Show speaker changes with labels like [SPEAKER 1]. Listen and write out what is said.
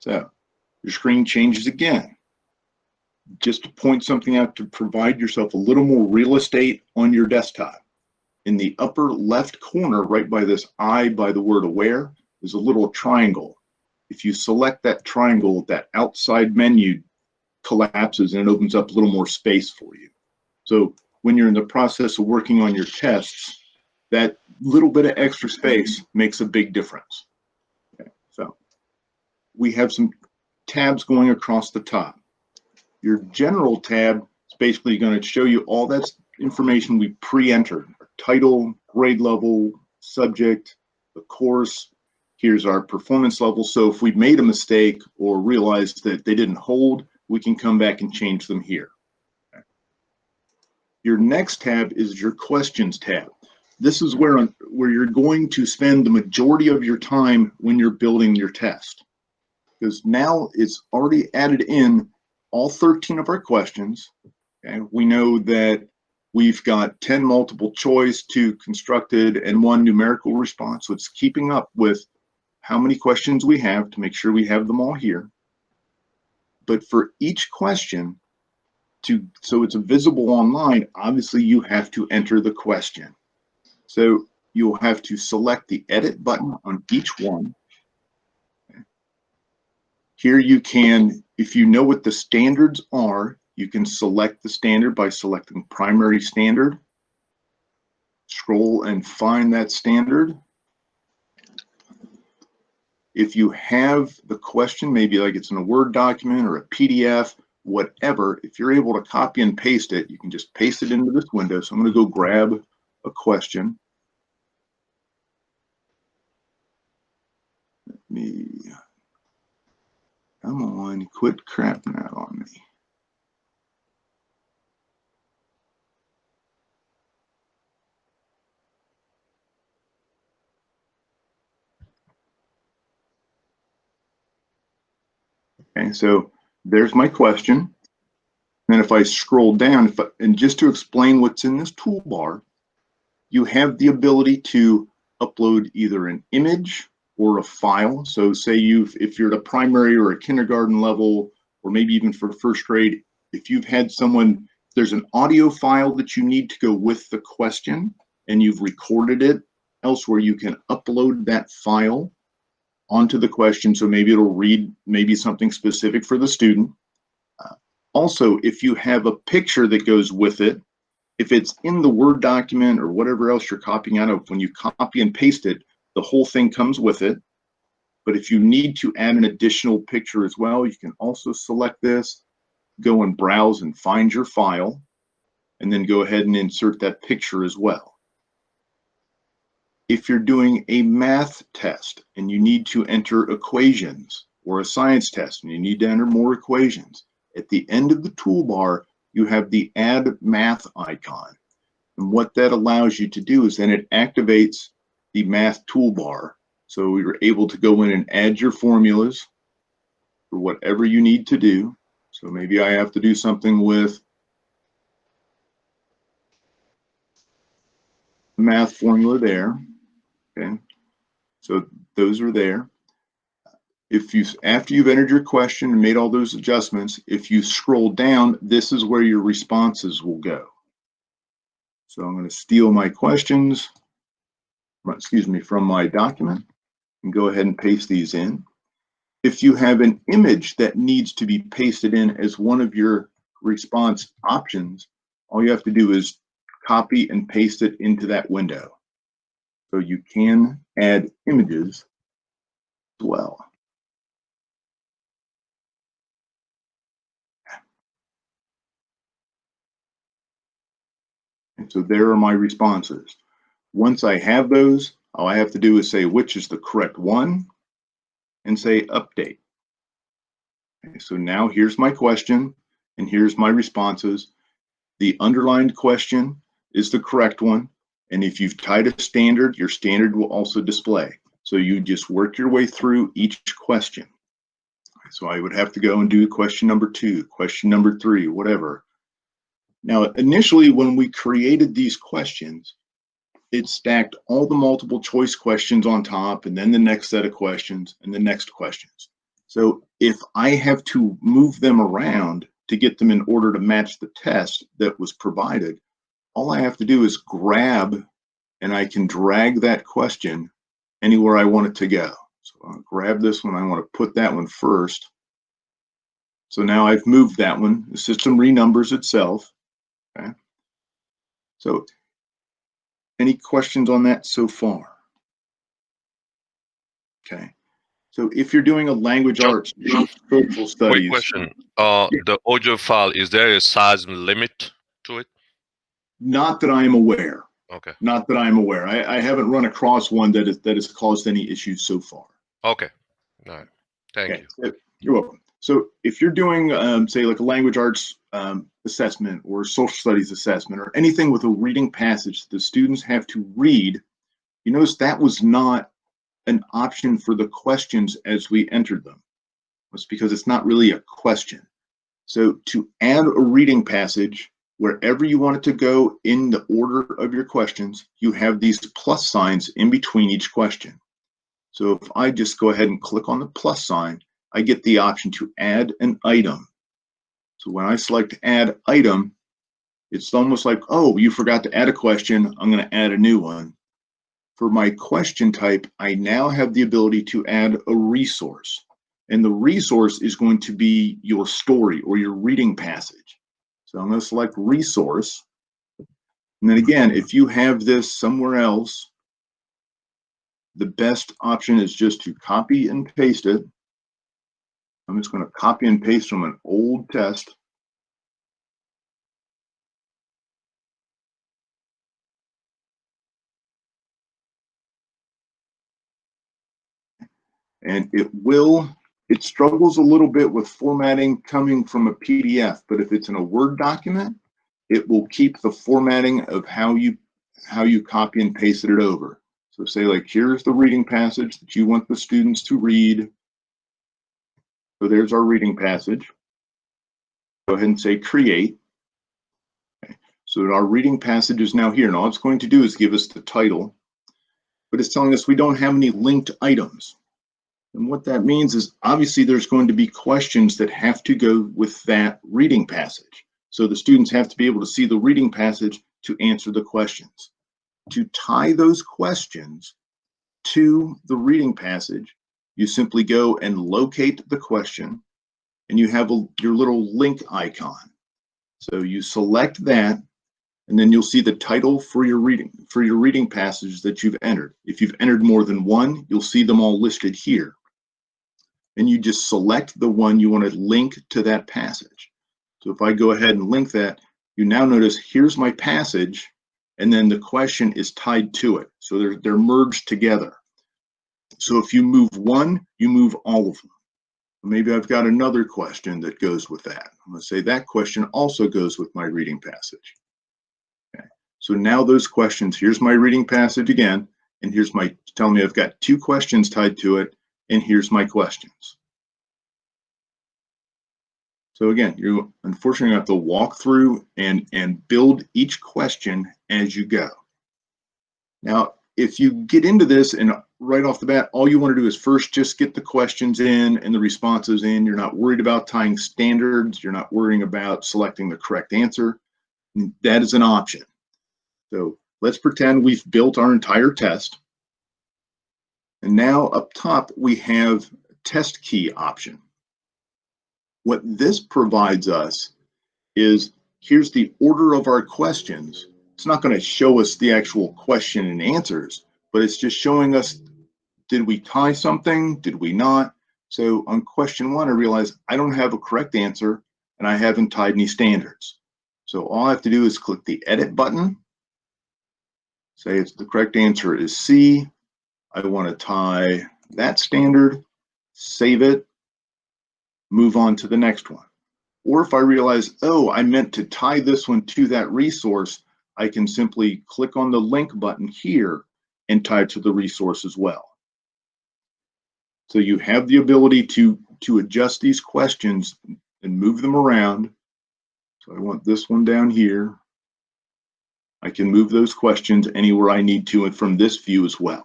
[SPEAKER 1] So your screen changes again. Just to point something out to provide yourself a little more real estate on your desktop. In the upper left corner, right by this I by the word aware, is a little triangle. If you select that triangle, that outside menu collapses and it opens up a little more space for you. So when you're in the process of working on your tests, that little bit of extra space makes a big difference. Okay, so we have some tabs going across the top. Your general tab is basically going to show you all that information we pre-entered: title, grade level, subject, the course. Here's our performance level. So if we made a mistake or realized that they didn't hold, we can come back and change them here. Okay. Your next tab is your questions tab. This is where you're going to spend the majority of your time when you're building your test, because now it's already added in all 13 of our questions. Okay. We know that we've got 10 multiple choice, 2 constructed, and 1 numerical response. So it's keeping up with how many questions we have to make sure we have them all here. But for each question, so it's visible online, obviously you have to enter the question. So you'll have to select the edit button on each one. Okay. Here you can, if you know what the standards are, you can select the standard by selecting primary standard. Scroll and find that standard. If you have the question, maybe like it's in a Word document or a PDF, whatever, if you're able to copy and paste it, you can just paste it into this window. So I'm going to go grab a question. Let me, come on, quit crapping out on me. Okay, so there's my question. And if I scroll down, and just to explain what's in this toolbar, you have the ability to upload either an image or a file. So say if you're at a primary or a kindergarten level, or maybe even for first grade, if you've had someone, there's an audio file that you need to go with the question and you've recorded it elsewhere, you can upload that file onto the question. So maybe it'll read maybe something specific for the student. Also, if you have a picture that goes with it, if it's in the Word document or whatever else you're copying out of, when you copy and paste it, the whole thing comes with it. But if you need to add an additional picture as well, you can also select this, go and browse and find your file, and then go ahead and insert that picture as well. If you're doing a math test and you need to enter equations, or a science test and you need to enter more equations, at the end of the toolbar, you have the Add Math icon. And what that allows you to do is then it activates the math toolbar. So you're able to go in and add your formulas for whatever you need to do. So maybe I have to do something with the math formula there. Okay, so those are there. After you've entered your question and made all those adjustments, if you scroll down, this is where your responses will go. So I'm going to steal my questions, from my document and go ahead and paste these in. If you have an image that needs to be pasted in as one of your response options, all you have to do is copy and paste it into that window. So you can add images as well. And so there are my responses. Once I have those, all I have to do is say which is the correct one and say update. Okay, so now here's my question and here's my responses. The underlined question is the correct one. And if you've tied a standard, your standard will also display. So you just work your way through each question. So I would have to go and do question number 2, question number 3, whatever. Now, initially, when we created these questions, it stacked all the multiple choice questions on top, and then the next set of questions, and the next questions. So if I have to move them around to get them in order to match the test that was provided, all I have to do is grab and I can drag that question anywhere I want it to go. So I'll grab this one. I want to put that one first. So now I've moved that one. The system renumbers itself. Okay. So any questions on that so far? Okay. So if you're doing a language
[SPEAKER 2] Just
[SPEAKER 1] arts, social
[SPEAKER 2] quick
[SPEAKER 1] studies.
[SPEAKER 2] question. The audio file, is there a size limit to it?
[SPEAKER 1] Not that I am aware.
[SPEAKER 2] Okay.
[SPEAKER 1] Not that I'm aware. I haven't run across one that has caused any issues so far.
[SPEAKER 2] Okay. All right. Thank
[SPEAKER 1] Okay.
[SPEAKER 2] you.
[SPEAKER 1] You're welcome. So if you're doing, say, like a language arts assessment or social studies assessment or anything with a reading passage the students have to read, you notice that was not an option for the questions as we entered them. It's because it's not really a question. So to add a reading passage, wherever you want it to go in the order of your questions, you have these plus signs in between each question. So if I just go ahead and click on the plus sign, I get the option to add an item. So when I select add item, it's almost like, oh, you forgot to add a question. I'm going to add a new one. For my question type, I now have the ability to add a resource. And the resource is going to be your story or your reading passage. So I'm going to select resource. And then again, if you have this somewhere else, the best option is just to copy and paste it. I'm just going to copy and paste from an old test. And it struggles a little bit with formatting coming from a PDF, but if it's in a Word document, it will keep the formatting of how you copy and pasted it over. So say like, here's the reading passage that you want the students to read. So there's our reading passage. Go ahead and say create. Okay. So our reading passage is now here. And all it's going to do is give us the title, but it's telling us we don't have any linked items. And what that means is obviously there's going to be questions that have to go with that reading passage. So the students have to be able to see the reading passage to answer the questions. To tie those questions to the reading passage, you simply go and locate the question, and you have your little link icon. So you select that, and then you'll see the title for your reading passage that you've entered. If you've entered more than one, you'll see them all listed here. And you just select the one you want to link to that passage. So if I go ahead and link that, you now notice here's my passage, and then the question is tied to it. So they're merged together. So if you move one, you move all of them. Maybe I've got another question that goes with that. I'm going to say that question also goes with my reading passage. Okay. So now those questions, here's my reading passage again, and here's telling me I've got two questions tied to it, and here's my questions. So again, you unfortunately have to walk through and build each question as you go. Now, if you get into this and right off the bat, all you want to do is first just get the questions in and the responses in. You're not worried about tying standards. You're not worrying about selecting the correct answer. That is an option. So let's pretend we've built our entire test. And now up top, we have a test key option. What this provides us is here's the order of our questions. It's not going to show us the actual question and answers, but it's just showing us, did we tie something? Did we not? So on question one, I realized I don't have a correct answer and I haven't tied any standards. So all I have to do is click the edit button. Say the correct answer is C. I want to tie that standard, save it, move on to the next one. Or if I realize, oh, I meant to tie this one to that resource, I can simply click on the link button here and tie it to the resource as well. So you have the ability to adjust these questions and move them around. So I want this one down here. I can move those questions anywhere I need to and from this view as well.